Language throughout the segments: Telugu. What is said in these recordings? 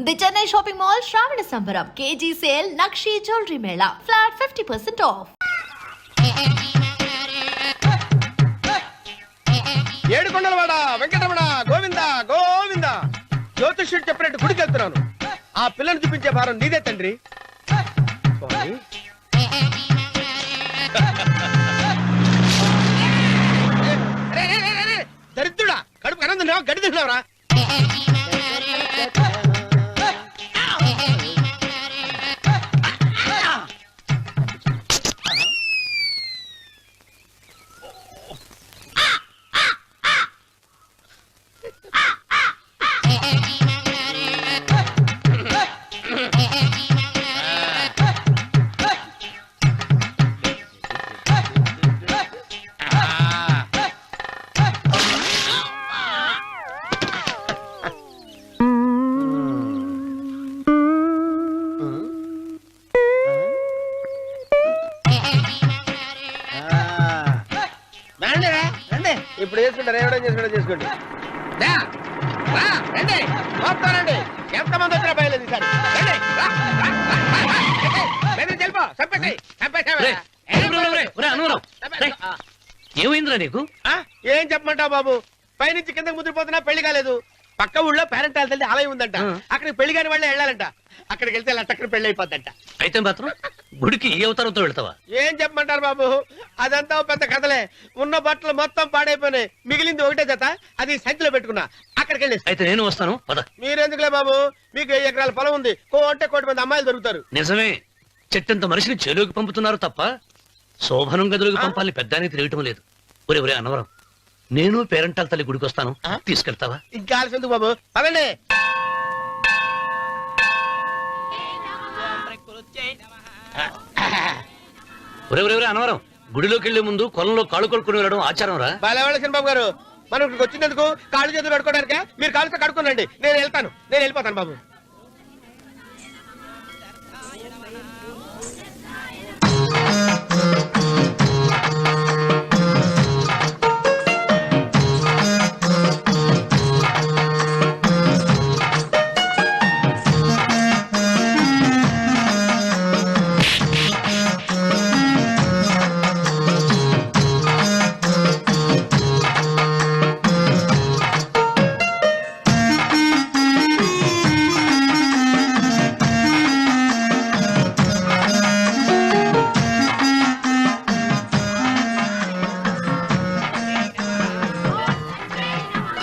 ది చెన్నై షాపింగ్ మాల్ శ్రావణ సంబరం KG sale nakshi jewellery Mela flat 50% of. ఏడుకొండలవాడ వెంకటరమణ గోవింద గోవింద. జ్యోతిష్యుడు చెప్పినట్టు గుడికి వెళ్తున్నాను. ఆ పిల్లను చూపించే భారం నీదే తండ్రి. స్వామి. దరిద్రుడా, కడుపు అన్నం తిన్నావా గడి తిన్నావరా? ఇప్పుడు చేసుకుంటారు, ఎవడేం చేసుకుంటా చేసుకోండి. రండి, ఎంతమంది వచ్చినా బయలుదేరి ఏమైందిరా నీకు? ఏం చెప్పమంటావు బాబు? పైనుంచి కిందకి ముద్రపోతున్నా పెళ్లి కాలేదు. పక్క ఊళ్ళో పేరెంట్ తల్లి ఆలయం ఉందంట. అక్కడికి పెళ్లి కాని వాళ్ళే వెళ్ళాలంట. అక్కడికి వెళ్తే లట్టక్కడ పెళ్లి అయిపోద్దంట. అయితే మాత్రం గుడికి ఏ అవతారంతో వెళ్తావా? ఏం చెప్పమంటారు బాబు? అదంతా పెద్ద కథలే. ఉన్న బట్టలు మొత్తం పాడైపోయినాయి. మిగిలింది ఒకటే జత, అది సంచిలో పెట్టుకున్నా. అక్కడికి వెళ్ళి అయితే నేను వస్తాను. మీరెందుకులే బాబు, మీకు 10 ఎకరాల పొలం ఉంది. కోటి మంది అమ్మాయిలు దొరుకుతారు. నిజమే, చెట్టంత మనిషిని చెరువుకి పంపుతున్నారు తప్ప శోభనం గదులకు పంపాలని పెద్దానికి తెలియటం లేదు. ఒరే ఒరే అన్నవరం, నేను పేరెంటాల తల్లి గుడికి వస్తాను, తీసుకెళ్తావా? ఇంకా ఆలస్యం ఎందుకు బాబు, పదండి. ఒరే ఒరే ఒరే అన్నవరం, గుడిలోకి వెళ్లే ముందు కొలంలో కాళ్ళు కొడుకుని వెళ్ళడం ఆచారం రా. బాలేవాళ్ళ బాబు గారు, మనం ఇక్కడికి వచ్చినందుకు కాళ్ళు చేతులు కడుక్కోవడానికే. మీరు కాళ్ళతో కడుక్కోనండి, నేను వెళ్ళిపోతాను బాబు.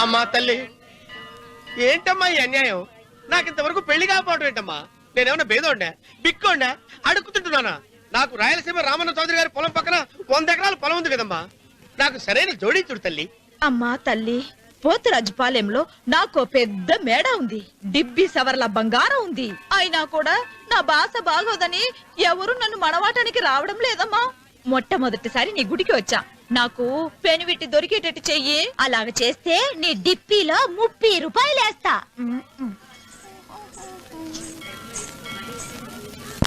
అమ్మా తల్లి, ఏంటమ్మా ఈ అన్యాయం? నాకింతవరకు పెళ్లి కాకపోవడం ఏంటమ్మా? నేనేమన్నా బేదోండా, బిక్కోండా, అడుగుతుంటున్నానా? నాకు రాయలసీమ రామన్న చౌదరి గారి పొలం పక్కన 100 ఎకరాల పొలం ఉంది కదమ్మా. నాకు సరైన జోడించుడు తల్లి. అమ్మా తల్లి, పోతురాజుపాలెంలో నాకు పెద్ద మేడ ఉంది. డిబ్బి సవర్ల బంగారం ఉంది. అయినా కూడా నా భాష బాగోదని ఎవరు నన్ను మనవాటానికి రావడం లేదమ్మా. మొట్టమొదటిసారి నీ గుడికి వచ్చా. నాకు పెనువిట్టి దొరికేటట్టు చెయ్యి. అలాగ చేస్తే నీ డిప్పిలో 30 రూపాయలు వేస్తా.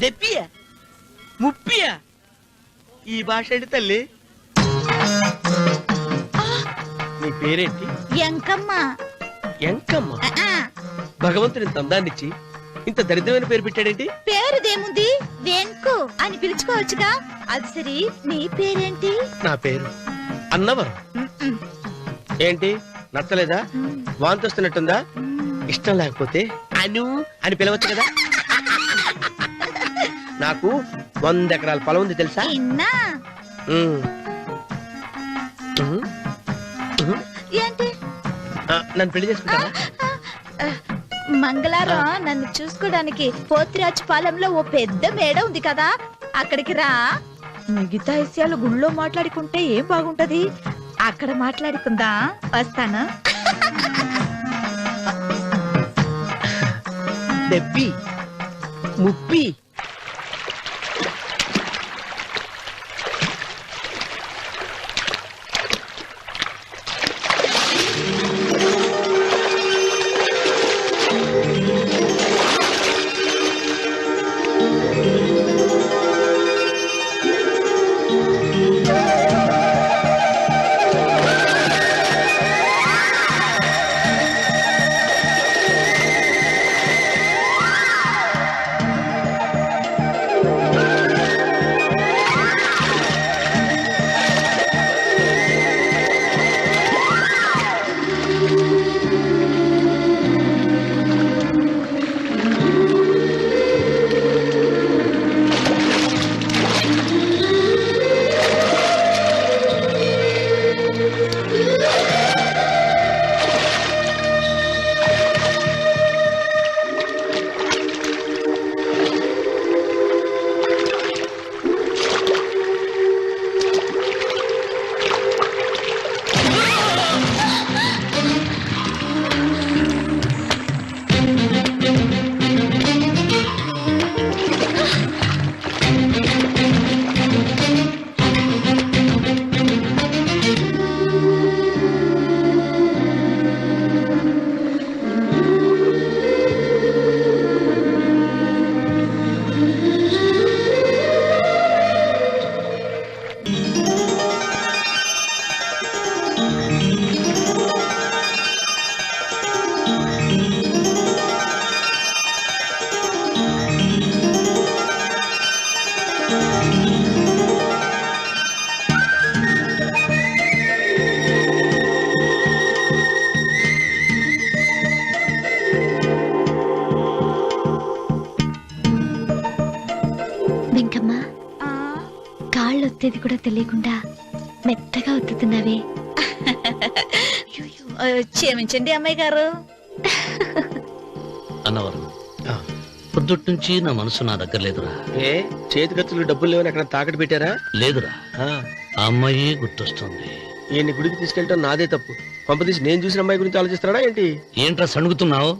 డెప్పియా 30? ఈ భాష ఏంటి తల్లి? నీ పేరేంటి? ఎంకమ్మ. ఎంకమ్మ? భగవంతుని ఇంత అందాన్నిచ్చి ఇంత దరిద్రమైన పేరు పెట్టాడేంటి? పేరుదేముంది, వెంకు అని పిలుచుకోవచ్చుగా. అది సరి, నీ పేరేంటి? నా పేరు అన్నవరం. ఏంటి నచ్చలేదా? వాంతొస్తున్నట్టుందా? ఇష్టం లేకపోతే అను అని పిలవచ్చు కదా. నాకు 100 ఎకరాల పొలం ఉంది తెలుసా? ఏంటి? నన్ను పెళ్లి చేసుకుంటావా? మంగళవారం నన్ను చూసుకోవడానికి పోతురాజు పాలెంలో ఓ పెద్ద మేడ ఉంది కదా, అక్కడికి రా. మిగతా విషయాలు గుళ్ళో మాట్లాడుకుంటే ఏం బాగుంటది, అక్కడ మాట్లాడుకుందా. వస్తాను. డెబ్బి 30. ఒత్తేది కూడా తెలియకుండా మెత్తగా ఒత్తుతున్నావే. క్షమించండి అమ్మాయి గారు. అన్నవరం పొద్దుటి నుంచి నా మనసు నా దగ్గర లేదురా. ఏ చేతి ఖర్చులు డబ్బులు లేవని అక్కడ తాకట్టు పెట్టారా? లేదురా, ఆ అమ్మాయి గుర్తొస్తుంది. ఈయన్ని గుడికి తీసుకెళ్ళటం నాదే తప్పు. పంపదీసి నేను చూసిన అమ్మాయి గురించి ఆలోచిస్తున్నాడా ఏంటి? ఏంట్రా సణుగుతున్నావు?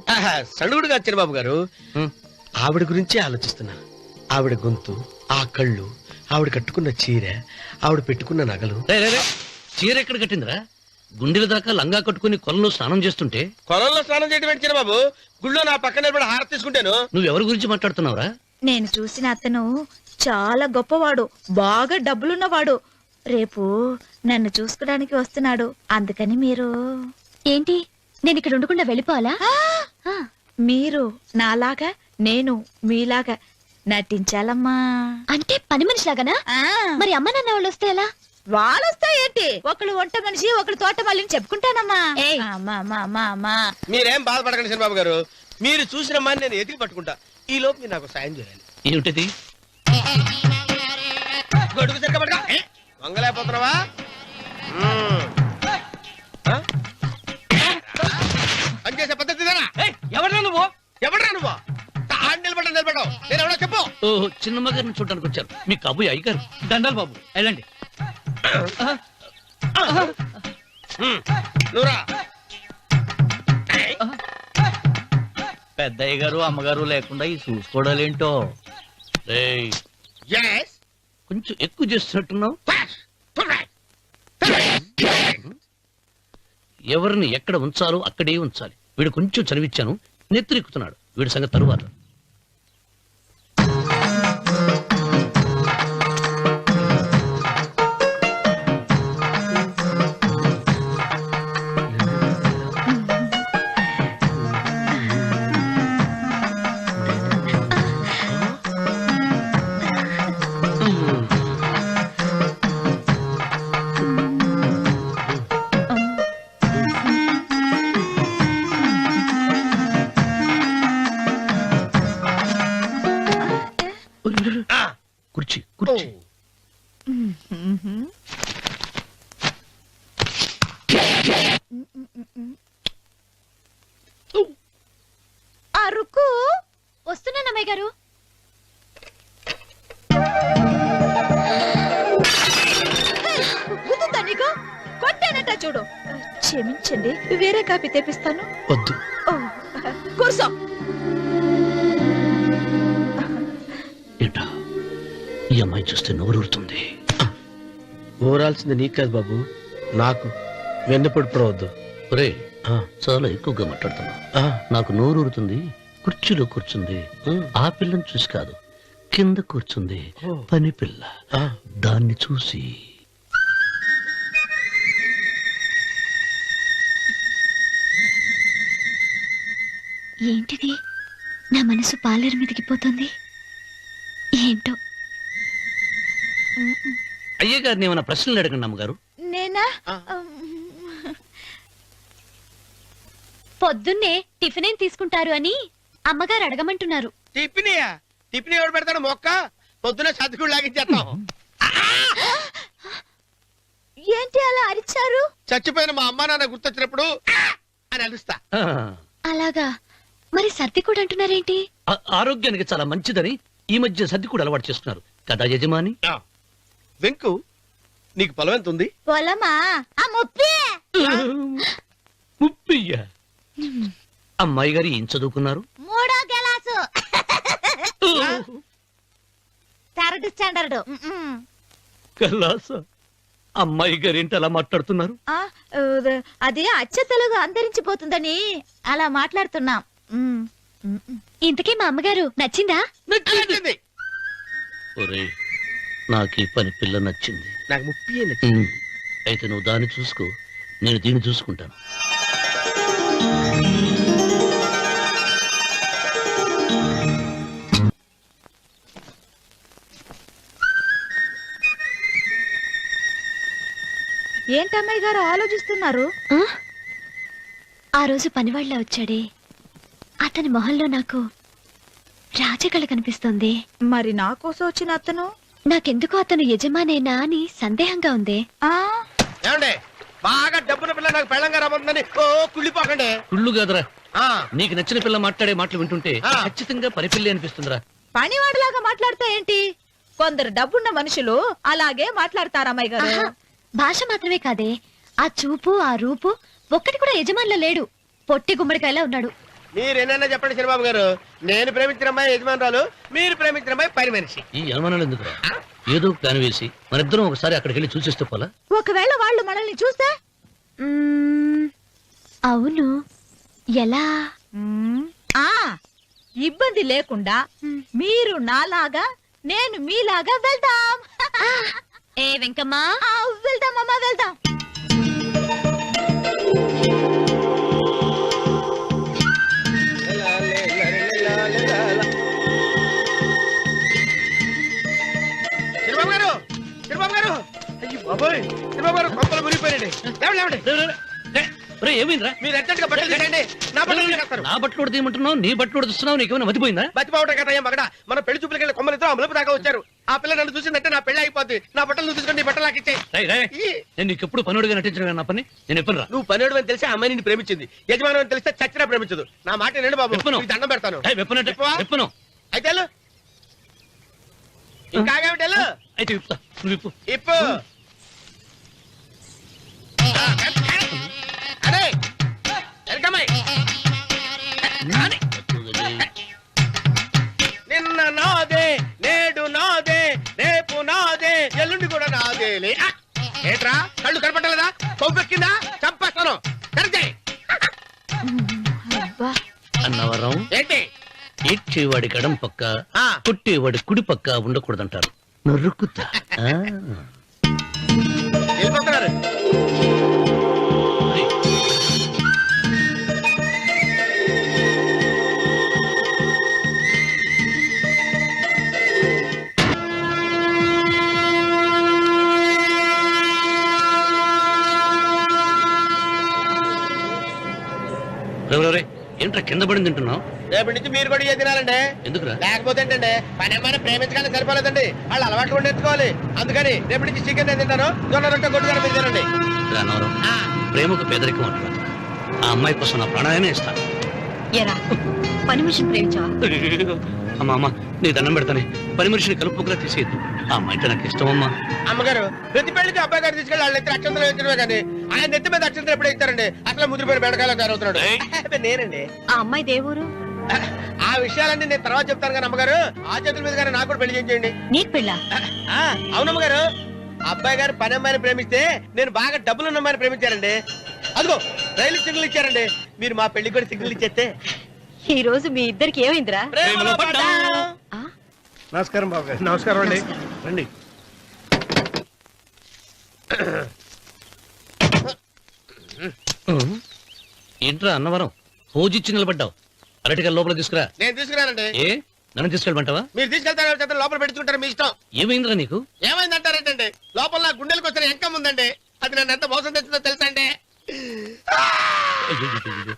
సణుగుడుగా చిన్నబాబు గారు, ఆవిడ గురించే ఆలోచిస్తున్నా. ఆవిడ గొంతు, ఆ కళ్ళు, ఆవిడ కట్టుకున్న చీర, ఆవిడ పెట్టుకున్న నగలు. చీర ఎక్కడ కట్టిందిరా? గుండెల దాకా లంగా కట్టుకుని కొలంలో స్నానం చేస్తుంటే. కొలంలో స్నానం చేయడం ఏంటి చిన్నబాబు? గుళ్ళో నా పక్కన నిలబడి హారతి తీసుకుంటాను. నువ్వెవరి గురించి మాట్లాడుతున్నావురా? నేను చూసిన అతను చాలా గొప్పవాడు, బాగా డబ్బులున్నవాడు. రేపు నన్ను చూసుకోడానికి వస్తున్నాడు. అందుకని మీరు ఏంటి, నేను ఇక్కడ ఉండకుండా వెళ్ళిపోవాలా? మీరు నాలాగా, నేను మీలాగా నటించాలమ్మా. అంటే పని మనిషిలాగానా? మరి అమ్మ నాన్న వాళ్ళు వస్తే ఎలా? వాళ్ళొస్తా ఏంటి, ఒకళ్ళు వంట మనిషి, ఒకళ్ళు తోట మళ్ళీ చెప్పుకుంటానమ్మా. మీరేం బాధపడకండి చిన్నబాబు గారు. మీరు చూసిన అమ్మాయిని నేను ఎతికి పట్టుకుంటా. ఈ లోపు మీరు నాకు సాయం చేయాలి. ఏమిటది? గొడుగు తిరగబడగా వంగలేకపోతున్నావా? పనిచేసే పద్ధతి ఎవరా నువ్వు? ఎవడరా నువ్వు? నిలబడ్డావు. నేను ఎవడో చెప్పు. ఓ చిన్నమ్మ గారిని చూడడానికి వచ్చారు. మీ కబుయ్య అయ్యగారు. దండాలు బాబు, వెళ్ళండి. నువ్వురా. పెద్దయ్య గారు అమ్మగారు లేకుండా ఈ చూసుకోవడాలేంటో. Yes. కొంచెం ఎక్కువ చేస్తున్నట్టున్నావు. ఎవరిని ఎక్కడ ఉంచాలో అక్కడే ఉంచాలి. వీడు కొంచెం చనివిచ్చాను, నెత్తిరెక్కుతున్నాడు. వీడి సంగతి తరువాత. కుర్చీ కుర్చీ. అరుకు వస్తున్నాను అమ్మాయి గారు. కొట్టానట చూడు. క్షమించండి, వేరే కాపీ తెప్పిస్తాను. వద్దు. కూర్చో. ఏంటా ఈ అమ్మాయి చూస్తే నోరూరుతుంది. ఊరాల్సింది నీకు కాదు బాబు, నాకు. వెన్నపొడి పడవద్దు. ఒరే, చాలా ఎక్కువగా మాట్లాడుతున్నా. నాకు నోరూరుతుంది. కుర్చీలో కూర్చుంది. ఆ పిల్లని చూసి కాదు, కింద కూర్చుంది పని పిల్ల. దాన్ని చూసి ఏంటిది, నా మనసు పాలేరు మీదకి పోతుంది ఏంటో. అయ్య గారిని ఏమైనా ప్రశ్నలు అడగండి అమ్మగారు. నేనా? పొద్దున్నే టిఫిన్ ఏం తీసుకుంటారు అని అమ్మగారు అడగమంటున్నారు. టిఫినియా? టిఫిన్ ఎవడు పెడతాడు? మొక్క పొద్దున సతుకుడు లాగించేస్తాం. ఏంటి అలా అరిచారు? చచ్చిపోయిన మా అమ్మా నాన్న గుర్తొచ్చినప్పుడు అని అలుస్తా. అలాగా? మరి సర్ది కూడా అంటున్నారేంటి? ఆరోగ్యానికి చాలా మంచిదని ఈ మధ్య సర్ది కూడా అలవాటు చేస్తున్నారు కదా యజమాని. వెంకు, నీకు పొలం ఎంత ఉంది? పొలమా? ముప్పయ్య. అమ్మాయి గారు ఏం చదువుకున్నారు? 3వ క్లాసు, 3rd స్టాండర్డ్. కలాస. అమ్మాయి గారు ఏంటి అలా మాట్లాడుతున్నారు? అది అచ్చ తెలుగు అంతరించిపోతుందని అలా మాట్లాడుతున్నాం. ఇంతకీ మా అమ్మగారు నచ్చిందా? నచ్చింది. ఒరే, నాకు ఈ పని పిల్ల నచ్చింది. నాకు 30 నచ్చింది. అయితే నువ్వు దాన్ని చూసుకో, నేను దీన్ని చూసుకుంటాను. ఏంటమ్మాయి గారు ఆలోచిస్తున్నారు? ఆ రోజు పనివాళ్ళ వచ్చాడే, అతని మొహంలో నాకు రాజకళ కనిపిస్తోంది. మరి నా కోసం వచ్చిన అతను? నాకెందుకో అతను యజమానేనా అని సందేహంగా ఉంది. ఆ ఏమండి బాగా డబ్బున పిల్ల నాకు పెళ్ళంగా రాబోతుందని ఓ కుళ్ళిపోకండి. కుళ్ళు కాదురా, ఆ, నీకు నచ్చిన పిల్ల మాట్లాడే మాటలు వింటుంటే ఆ. ఖచ్చితంగా పరిపిల్లి అనిపిస్తుందిరా. పనివాడిలాగా మాట్లాడతా ఏంటి? కొందరు డబ్బున్న మనుషులు అలాగే మాట్లాడతారు అమ్మాయి గారు. ఆహా, భాష మాత్రమే కాదే, ఆ చూపు ఆ రూపు ఒక్కటి కూడా యజమానిలో లేడు. పొట్టి గుమ్మడికాయలా ఉన్నాడు. మీరేనన్నా చెప్పండి చంద్రబాబు గారు, నేను ప్రేమించిన అమ్మాయి యజమానురాలు, మీరు ప్రేమించిన అమ్మాయి పని మనిషి. ఈ అనుమానాలు ఎందుకురా? ఏదో ప్లాన్ వేసి మనిద్దరం ఒకసారి అక్కడికి వెళ్ళి చూసేస్తే పోలా? ఒకవేళ వాళ్ళు మనల్ని చూస్తే అవును, ఎలా? ఆ ఇబ్బంది లేకుండా మీరు నాలాగా నేను మీలాగా వెళ్దాం. ఏ వెంకమ్మా, వెళ్దాం అమ్మా వెళ్దాం. చంద్రబాబు గారు, చంద్రబాబు గారు, అయ్యో బాబోయ్, చంద్రబాబు గారు కొంపలు మునిగిపోయారండి. లేవండి, లేవండి. ఏమైందిరా? మీరు అర్జెంట్ గా బట్టలు తీయండి, నా బట్టలు తీసేస్తారు. నా బట్టలు కూడా తీయమంటున్నావు, నీ బట్టలు కూడా తీస్తున్నావు, నీకేమైనా మతిపోయిందా? బతిపావటం కదా ఏం మగడ, మన పెళ్లి చూపులకి వెళ్ళి కొమ్మలతో అమలుపు దాకా వచ్చారు. ఆ పిల్ల నన్ను చూసిందంటే నా పెళ్లి అయిపోద్ది. నా బట్టలు తీసుకొని నీ బట్టలు నాకు ఇచ్చేయి. రేయ్, రేయ్, నేను నీకు ఎప్పుడు పనుడిగా నటించిన నా పని నేను ఎప్పుడు రా? నువ్వు పనివాడు అని తెలిసి ఆ అమ్మాయి నిన్ను ప్రేమించింది, యజమాని అని తెలిస్తే చచ్చినా ప్రేమించదు. నా మాట నేను బాబు, విప్పను. నీకు దండం పెడతాను. వెప్పనంటే విప్పవా? వెప్పను. అయితే వెళ్ళు. ఇంకా ఆగేమిటి వెళ్ళు. అయితే విప్పుతా, నువ్వు విప్పు. ఇప్పు. అరే వెల్కమ్మాయి. నిన్న నాదే, నేడు నాదే, రేపు నాదే, ఎల్లుండి కూడా నాదేలే. ఏట్రా కళ్ళు కనపట్టలేదా? కొవ్వెక్కిందా? చంపేస్తాను. కరెక్టే. అన్నవరం ఏంటి? ఏడ్చేవాడి గడం పక్క, ఆ. కొట్టేవాడి కుడి పక్క ఉండకూడదంటారు. నరుకుతా. ఆ. వెళ్ళిపోతున్నారు. రే, ఏంట్రా కింద పడింది తింటున్నావు? రేపటి నుంచి మీరు కూడా ఇదే తినాలండి. ఎందుకురా? లేకపోతే ఏంటండి, పని అమ్మాయిని ప్రేమించగానే సరిపోలేదండి, వాళ్ళు అలవాటు కూడా నేర్చుకోవాలి. అందుకని రేపటి నుంచి చికెన్ నేను తింటాను, జొన్న రొట్టె కొట్టుకొని మీరు తినండి. రా అన్నవరం, ప్రేమకు పేదరికం అంటున్నా. ఆ అమ్మాయి కోసం నా ప్రాణాయనే ఇస్తాను. ఎరా పని మనిషిని ప్రేమించావా? అమ్మా అమ్మ, నీ దండం పెడతానే, పని మనిషిని కలుపుకులా తీసేయద్దు. ఆ అమ్మాయి అంటే నాకు ఇష్టం అమ్మా. అమ్మగారు ప్రతి పెళ్లికి అబ్బాయి గారు తీసుకెళ్ళి వాళ్ళ ఎత్తి అక్షంతలు వేయించడమే కానీ ఆయన నెత్తి మీద అక్షంతలు ఎప్పుడు ఇస్తారండి? అసలు ముద్రపోయిన బెడకాయలో తయారవుతున్నాడు. అబ్బే, నేనండి. ఆ అమ్మాయి దేవురు ఆ విషయాలన్నీ నేను తర్వాత చెప్తాను కానీ అమ్మగారు, ఆ చేతుల మీద కానీ నాకు కూడా పెళ్లి చేయండి. నీకు పెళ్ళా? అవునమ్మగారు, అబ్బాయి గారు పని అమ్మాయిని ప్రేమిస్తే నేను బాగా డబ్బులున్న అమ్మాయిని ప్రేమించారండి. అదిగో రైలు సిగ్నల్ ఇచ్చారండి. మీరు మా పెళ్లికి కూడా సిగ్నల్ ఇచ్చేస్తే. ఈ రోజు మీ ఇద్దరికి ఏమైందిరా? ప్రేమలో పడ్డాం. నమస్కారం బాబు గారు. నమస్కారం అండి. రండి. ఏంట్రా అన్నవరం, పూజిచ్చి నిలబడ్డావు? అరటిగా లోపల తీసుకురా. నేను తీసుకున్నానండి. ఏ నన్ను తీసుకెళ్ళమంటావా? మీరు తీసుకెళ్తారు చేత లోపల పెట్టుకుంటారు, మీ ఇష్టం. ఏమైందిరా నీకు? ఏమైందంటారేంటండి? లోపల నా గుండెలకు వచ్చిన ఎంకం ఉందండి, అది నన్ను ఎంత మోసం తెచ్చిందో తెలుసా అండి? అయ్యయ్యయ్యయ్యో,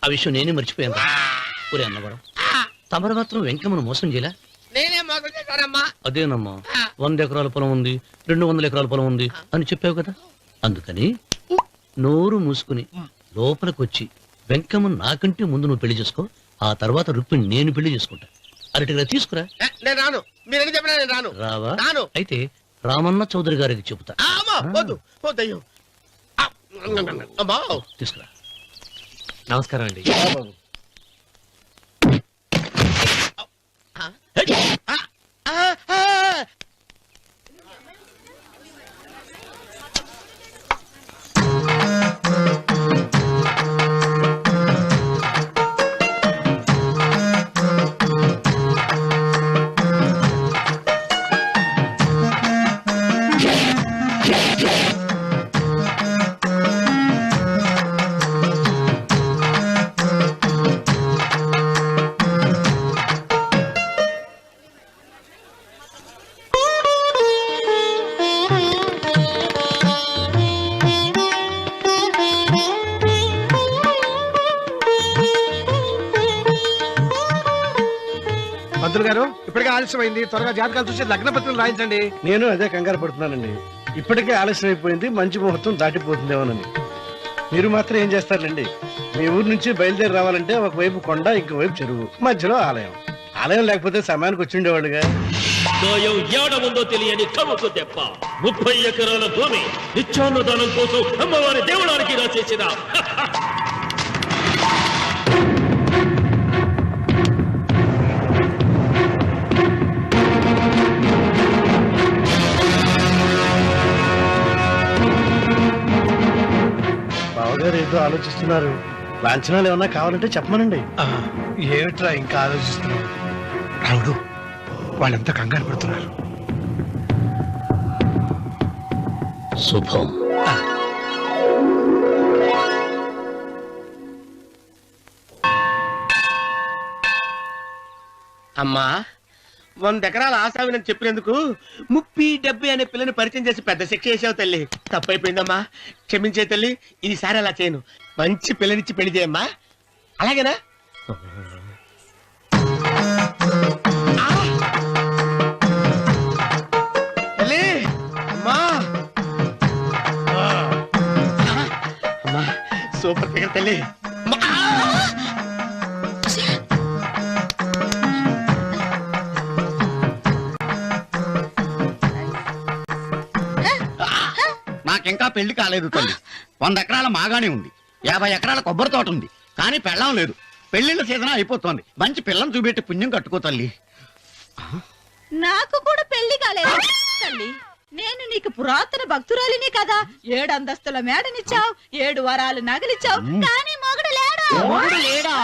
ఆ విషయం నేనే మర్చిపోయాను. ఒరే అన్నవరం, తమరు మాత్రం వెంకమ్మను మోసం చేయలా? నేనే మోసం చేశానమ్మా. అదేనమ్మా, 100 ఎకరాల పొలం ఉంది, 200 ఎకరాల పొలం ఉంది అని చెప్పావు కదా, అందుకని నోరు మూసుకుని లోపలికి వచ్చి వెంకమ్మను నాకంటే ముందు నువ్వు పెళ్లి చేసుకో, ఆ తర్వాత రుక్మిణి నేను పెళ్లి చేసుకుంటా. అరటిగా తీసుకురా. నేను రాను, మీరని చెప్పినా నేను రాను. రావా? రాను. అయితే రామన్న చౌదరి గారికి చెబుతా. అమ్మా వద్దు వద్దయ్యో. అమ్మా తీసుకురా. నమస్కారం అండి. పంతులు గారు ఇప్పటికే ఆలస్యం అయింది, త్వరగా జాతకాలు చూసి లగ్న పత్రికలు రాయించండి. నేను అదే కంగారు పడుతున్నానండి. ఇప్పటికే ఆలస్యం అయిపోయింది, మంచి ముహూర్తం దాటిపోతుందేమోనని. మీరు మాత్రం ఏం చేస్తారండి? మీ ఊరు నుంచి బయలుదేరి రావాలంటే ఒకవైపు కొండ, ఇంకోవైపు చెరువు, మధ్యలో ఆలయం. ఆలయం లేకపోతే సమయానికి వచ్చి ఉండేవాళ్ళుగా. దోయం ఏడముందో తెలియని కవుకు దెబ్బ 30 ఎకరాల భూమి నిత్యాన్నదానం కోసం అమ్మవారి దేవుడానికి రాసేసిన బావగారు ఏదో ఆలోచిస్తున్నారు. లాంఛనాలు ఏమన్నా కావాలంటే చెప్పమనండి. ఏమిట్రా ఇంకా ఆలోచిస్తున్నావు? రావుడు, వాళ్ళంతా కంగారు పడుతున్నారు. శుభం. అమ్మా 100 ఎకరాల ఆశావినని చెప్పినందుకు 30-70 అనే పిల్లని పరిచయం చేసి పెద్ద శిక్ష చేసావు తల్లి. తప్పైపోయిందమ్మా, క్షమించే తల్లి. ఈసారి అలా చేయను. మంచి పిల్లనిచ్చి పెళ్లి చేయమ్మా. అలాగేనా? తల్లి, అమ్మా, అమ్మా, సూపర్ ఫిగర్ తల్లి. నాకింకా పెళ్లి కాలేదు తల్లి. 100 ఎకరాల మాగానే ఉంది, 50 ఎకరాల కొబ్బరి తోట ఉంది, కానీ పెళ్ళం లేదు. పెళ్లిళ్ళ సీజన్ అయిపోతోంది. మంచి పిల్లని చూపెట్టి పుణ్యం కట్టుకో తల్లి. నాకు కూడా పెళ్లి కాలేదు తల్లి. నేను నీకు పురాతన భక్తురాలిని కదా. 7 అంతస్తుల మేడనిచ్చావు, 7 వరాలు నగలిచ్చావు, కానీ మొగుడు లేడు. మొగుడు లేడా?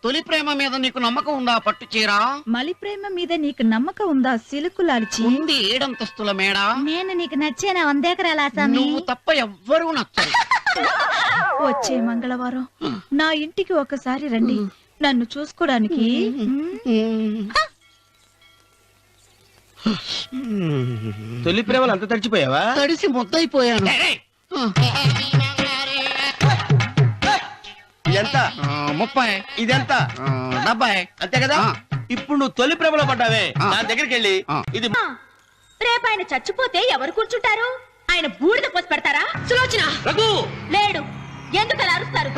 తొలి ప్రేమ మీద నీకు నమ్మకం ఉందా? పట్టు చీరా. మలి ప్రేమ మీద నీకు నమ్మకం ఉందా? సిలుకులాల్చి ఉంది 7 అంతస్తుల మేడ. నేను నీకు నచ్చేనా 100 ఎకరాల ఆసామి? నువ్వు తప్ప ఎవ్వరూ నచ్చరు. వచ్చే మంగళవారం నా ఇంటికి ఒకసారి రండి, నన్ను చూసుకోడానికి. తొలి ప్రేమలు అంత తడిచిపోయావా? తడిసి ముద్దయిపోయాను. ఎంత? 30. ఇదెంత? 70. అంతే కదా. ఇప్పుడు నువ్వు తొలి ప్రేమలో పడ్డావే, నా దగ్గరికి వెళ్ళి ఇది రేపు ఆయన చచ్చిపోతే ఎవరు కూర్చుంటారు? ఆయన బూడిద పోసి పెడతారా? సులోచన రఘు లేడు. ఎందుకు అలా అరుస్తారు?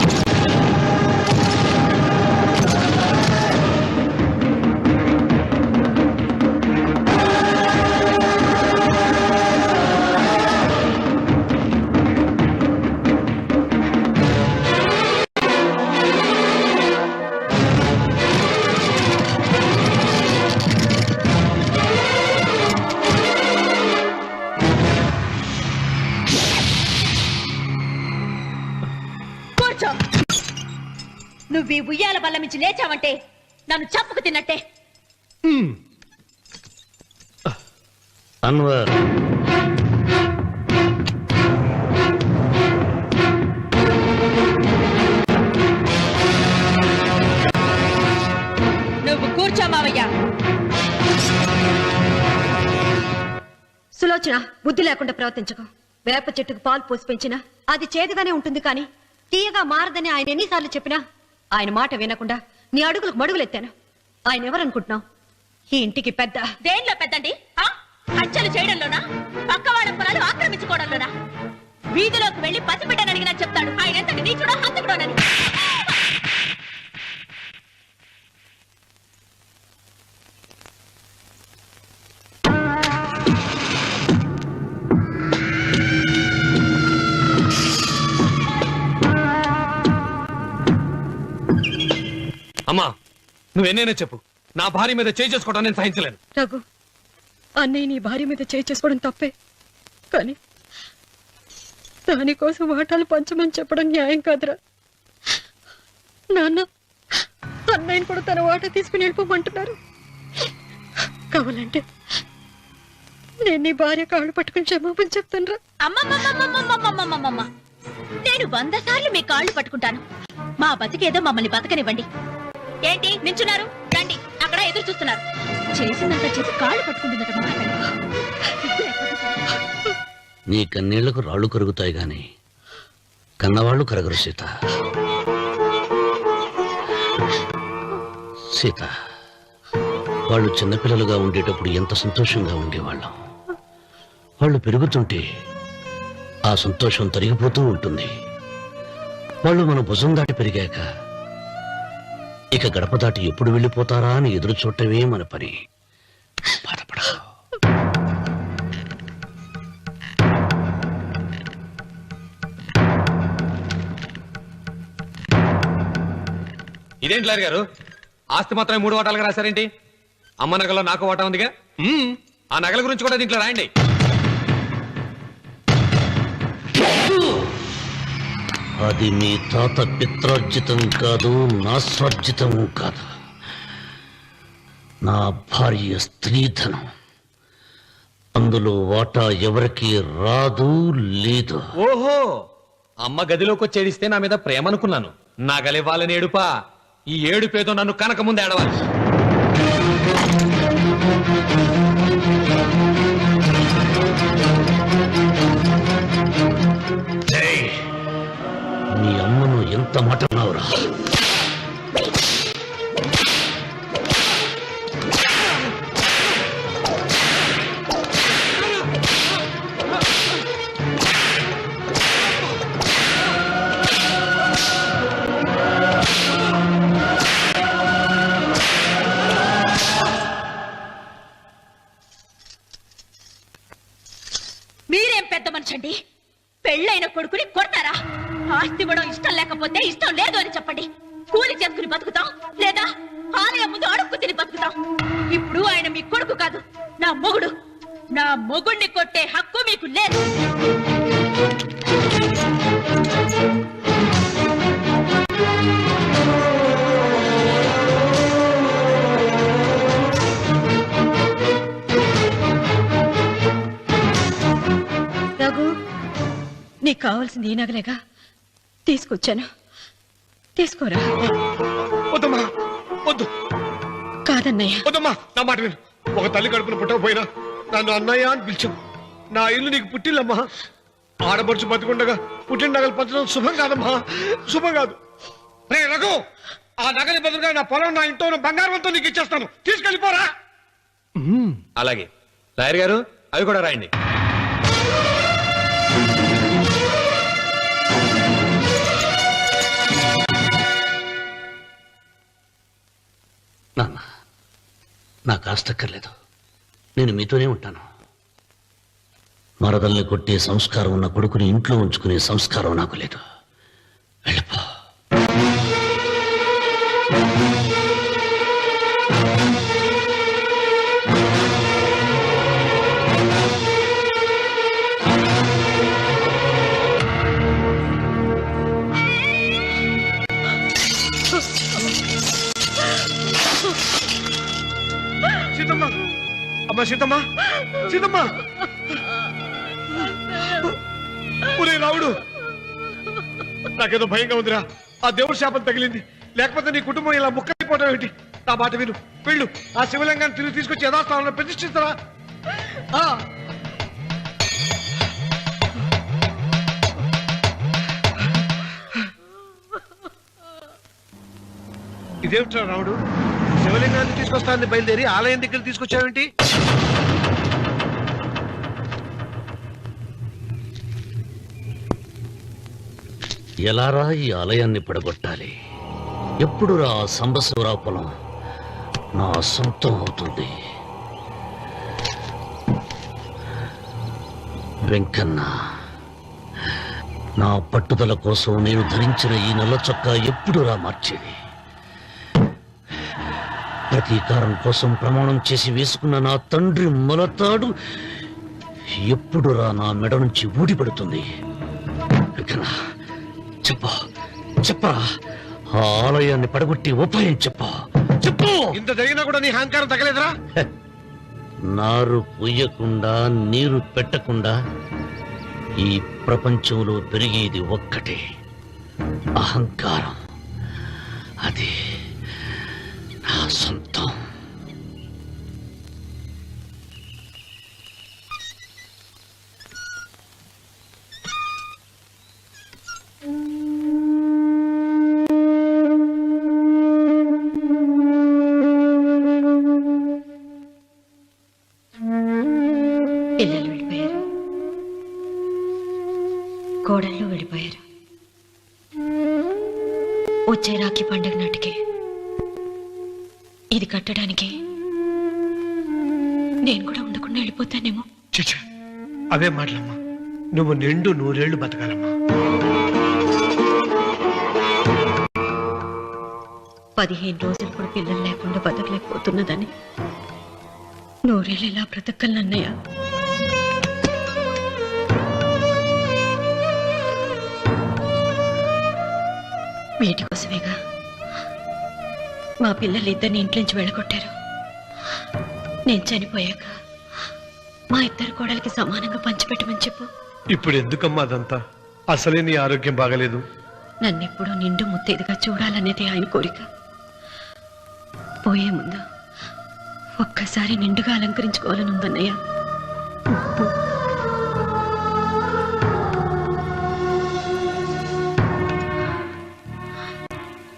నువ్వు ఈ ఉయ్యాల బల్ల మించి లేచావంటే నన్ను చంపుకు తిన్నట్టే. అన్వర్, నువ్వు కూర్చో మావయ్య. సులోచన, బుద్ధి లేకుండా ప్రవర్తించకు. వేప చెట్టుకు పాలు పోసి పెంచినా అది చేదుగానే ఉంటుంది, కానీ తీయగా మారదని ఆయన ఎన్నిసార్లు చెప్పినా ఆయన మాట వినకుండా నీ అడుగులకు మడుగులెత్తాను. ఆయన ఎవరనుకుంటున్నావు? ఈ ఇంటికి పెద్ద. దేనిలో పెద్దండి? హత్యలు చేయడంలోనా? పక్క వాళ్ళ పొలాలు ఆక్రమించుకోవడంలోనా? వీధిలోకి వెళ్లి పసిబిడ్డని అడిగినా చెప్తాడు ఆయన ఎంతటి నీచుడో హంతకుడోనని. అమ్మా, నువ్వెన్నైనా చెప్పు, నా భార్య మీద చేయి చేసుకోవడం నేను సహించలేను. రఘు, అన్నయ్య నీ భార్య మీద చేయి చేసుకోవడం తప్పే, కానీ దానికోసం వాటాలు పంచమని చెప్పడం న్యాయం కాదురా. నాన్న అన్నయ్యని కూడా తన వాటా తీసుకుని వెళ్ళిపోమంటున్నారు. కావాలంటే నేను నీ భార్య కాళ్ళు పట్టుకుని క్షమాపణ చెప్తాను రా. అమ్మమ్మమ్మమ్మమ్మమ్మమ్మమ్మమ్మ, నేను 100 సార్లు మీ కాళ్ళు పట్టుకుంటాను. మా బతికేదో మమ్మల్ని బతకనివ్వండి. ఏంటి నించున్నారు? రండి, అక్కడ ఎదురు చూస్తున్నారు. చేసిందంతా చేసి కాళ్ళు పట్టుకుంటుందట. నీ కన్నీళ్లకు రాళ్లు కరుగుతాయి గాని కన్నవాళ్లు కరగరు సీత. సీత, వాళ్ళు చిన్నపిల్లలుగా ఉండేటప్పుడు ఎంత సంతోషంగా ఉండేవాళ్ళం. వాళ్ళు పెరుగుతుంటే ఆ సంతోషం తరిగిపోతూ ఉంటుంది. వాళ్ళు మన భుజం దాటి పెరిగాక ఇక గడప దాటి ఎప్పుడు వెళ్ళిపోతారా అని ఎదురు చూడటమే మన పని. బాధపడ. ఇదేంటి లాయర్ గారు, ఆస్తి మాత్రమే 3 వాటాలుగా రాశారేంటి? అమ్మ నగలో నాకు వాటా ఉందిగా. ఆ నగల గురించి కూడా దీంట్లో రాయండి. అది మీ తాత పిత్రార్జితం కాదు, నా స్వార్జితం కాదు. నా భార్య స్త్రీధనం. అందులో వాటా ఎవరికి రాదు, లేదు. ఓహో, అమ్మ గదిలోకి వచ్చి ఏడిస్తే నా మీద ప్రేమ అనుకున్నాను. నగలివ్వాలని ఏడుపా. ఈ ఏడుపేదో నన్ను కనక ముందు ఏడవాలి. నీ అమ్మను ఎంత మాట అన్నావురా? మీరేం పెద్ద మనిషండి? పెళ్ళైన కొడుకుని కొడతారా? ఆస్తి ఇవ్వడం ఇష్టం లేకపోతే ఇష్టం లేదు అని చెప్పండి. కూలి చేసుకుని బతుకుతాం, లేదా ఆలయం ముందు అడుక్కు తిని బతుకుతాం. ఇప్పుడు ఆయన మీ కొడుకు కాదు, నా మొగుడు. నా మొగుడిని కొట్టే హక్కు మీకు లేదు. రఘు, నీకు కావాల్సింది ఈ నగలేగా తీసుకొచ్చాను, తీసుకోరా. వద్దమ్మా, వద్దు. కాదన్నయ్య. వద్దమ్మా, నా మాట విను. ఒక తల్లి కడుపున పుట్టకపోయినా నన్ను అన్నయ్య అని పిలిచావు. నా ఇల్లు నీకు పుట్టిల్లమ్మా. ఆడపడుచు బతికుండగా పుట్టిన నగలు పంచడం శుభం కాదమ్మా, శుభం కాదు. రే రఘు, ఆ నగలి బదులుగా నా పొలం, నా ఇంట్లో ఉన్న బంగారంతో నీకు ఇచ్చేస్తాను. తీసుకెళ్ళిపోరా. అలాగే లాయర్ గారు, అవి కూడా రాయండి. నాన్న, నాకు ఆస్తక్కర్లేదు. నేను మీతోనే ఉంటాను. మరదల్ని కొట్టే సంస్కారం ఉన్న కొడుకుని ఇంట్లో ఉంచుకునే సంస్కారం నాకు లేదు. వెళ్ళిపో. సీతమ్మ, అమ్మ సీతమ్మ, సీతమ్మ. ఒరే రావుడు, నాకేదో భయంగా ఉందిరా. ఆ దేవుడి శాపం తగిలింది. లేకపోతే నీ కుటుంబం ఇలా ముక్కైపోవడం ఏంటి? నా మాట విను, వెళ్ళు. ఆ శివలింగాన్ని తిరిగి తీసుకొచ్చి యథాస్థానంలో ప్రతిష్ఠిస్తారా? ఇదేమిట్రా రావుడు, శివలింగాన్ని తీసుకొస్తానని బయలుదేరి ఆలయం దగ్గర తీసుకొచ్చావేంటి? ఎలారా ఈ ఆలయాన్ని పడగొట్టాలి? ఎప్పుడురా సంబశివరావు పొలం నా సొంతం అవుతుంది? వెంకన్న, నా పట్టుదల కోసం నేను ధరించిన ఈ నల్ల చొక్కా ఎప్పుడురా మార్చేది? ప్రతీకారం కోసం ప్రమాణం చేసి వేసుకున్న నా తండ్రి మొలతాడు ఎప్పుడురా నా మెడ నుంచి ఊడిపడుతుంది? వెంకన్న, చెప్పా చెప్పరా, ఆ ఆలయాన్ని పడగొట్టి ఉపాయం చెప్పా, చెప్పు. ఇంత జరిగినా కూడా నీ అహంకారం తగ్గలేదురా? నారు పొయ్యకుండా నీరు పెట్టకుండా ఈ ప్రపంచంలో పెరిగేది ఒక్కటే, అహంకారం. అది నా సొంతం. పిల్లలు వెళ్ళిపోయారు, కోడళ్ళు వెళ్ళిపోయారు. వచ్చే రాఖీ పండుగ నాటికి ఇది కట్టడానికి నేను కూడా ఉండకుండా వెళ్ళిపోతానేమో. చిచ్చా, అవే మాటలమ్మా. నువ్వు నిండు 100 ఏళ్ళు బతకాలమ్మా. 15 రోజులు కూడా పిల్లలు లేకుండా బతకలేకపోతున్నదని 100 ఏళ్ళు ఇలా బ్రతకలన్నయ్య. వీటి కోసమేగా మా పిల్లలు ఇద్దరిని ఇంట్లోంచి వెళ్ళగొట్టారు. నేను చనిపోయాక మా ఇద్దరు కోడలికి సమానంగా పంచిపెట్టమని చెప్పు. ఇప్పుడు ఎందుకమ్మా అదంతా? అసలే నీ ఆరోగ్యం బాగలేదు. నన్నెప్పుడు నిండు ముత్తేదిగా చూడాలనేది ఆయన కోరిక. పోయే ముందు ఒక్కసారి నిండుగా అలంకరించుకోవాలని ఉందన్నయ్య.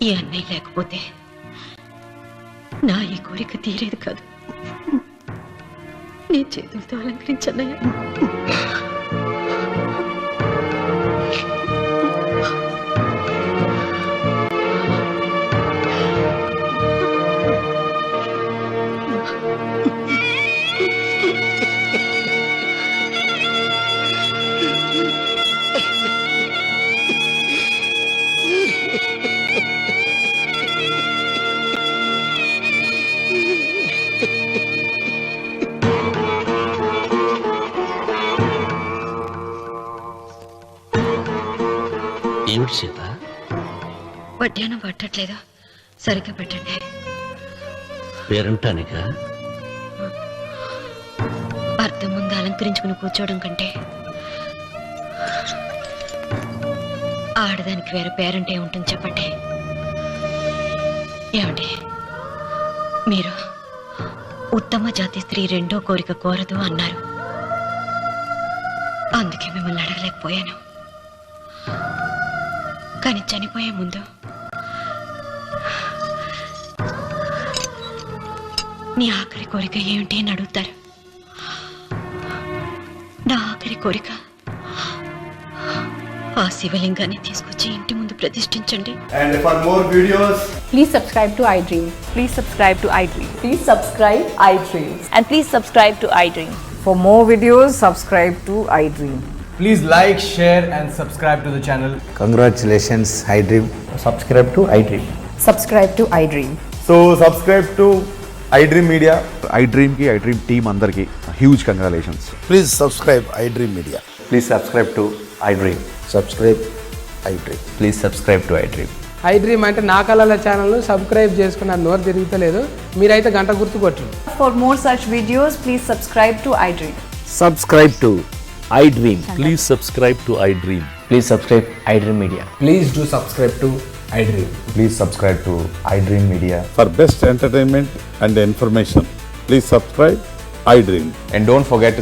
ఈ అన్నయ్య లేకపోతే నా ఈ కోరిక తీరేది కాదు. నీ చేతులతో అలంకరించన్నయ్య. ఏమిటి సీత? వడ్డానం పట్టట్లేదు, సరిగ్గా పెట్టండి. పేరంటానిక అర్థం ముందు అలంకరించుకుని కూర్చోవడం కంటే ఆడదానికి వేరే పేరంటే ఉంటుంది చెప్పండి. ఏమండి, మీరు ఉత్తమ జాతి స్త్రీ రెండో కోరిక కోరదు అన్నారు. అందుకే మిమ్మల్ని అడగలేకపోయాను. కానీ చనిపోయే ముందు నీ ఆఖరి కోరిక ఏమిటి అని అడుగుతారు. నా ఆఖరి కోరిక ఆ శివలింగాన్ని తీసుకొచ్చి ఇంటి ముందు ప్రతిష్ఠించండి. And for more videos, please subscribe to iDream. Please subscribe to iDream. Please subscribe iDream. And please subscribe to iDream. For more videos, subscribe to iDream. please like, share and subscribe to the channel. Congratulations, iDream. Subscribe to iDream. Subscribe to iDream. So subscribe to iDream Media. iDream ki iDream team andarki huge congratulations. Please subscribe iDream Media. Please subscribe to iDream. Subscribe iDream. Please subscribe to iDream. iDream అంటే నా కళల ఛానల్ సబ్స్క్రైబ్ చేసుకున్న నోరు తిరుగుతలేదు. మీరైతే గంట గుర్తు కొట్టండి. For more such videos, please subscribe to iDream. Subscribe to iDream. Please subscribe to iDream. Please subscribe iDream Media. Please do subscribe to iDream. Please subscribe to iDream Media. For best entertainment and information, please subscribe iDream. And don't forget to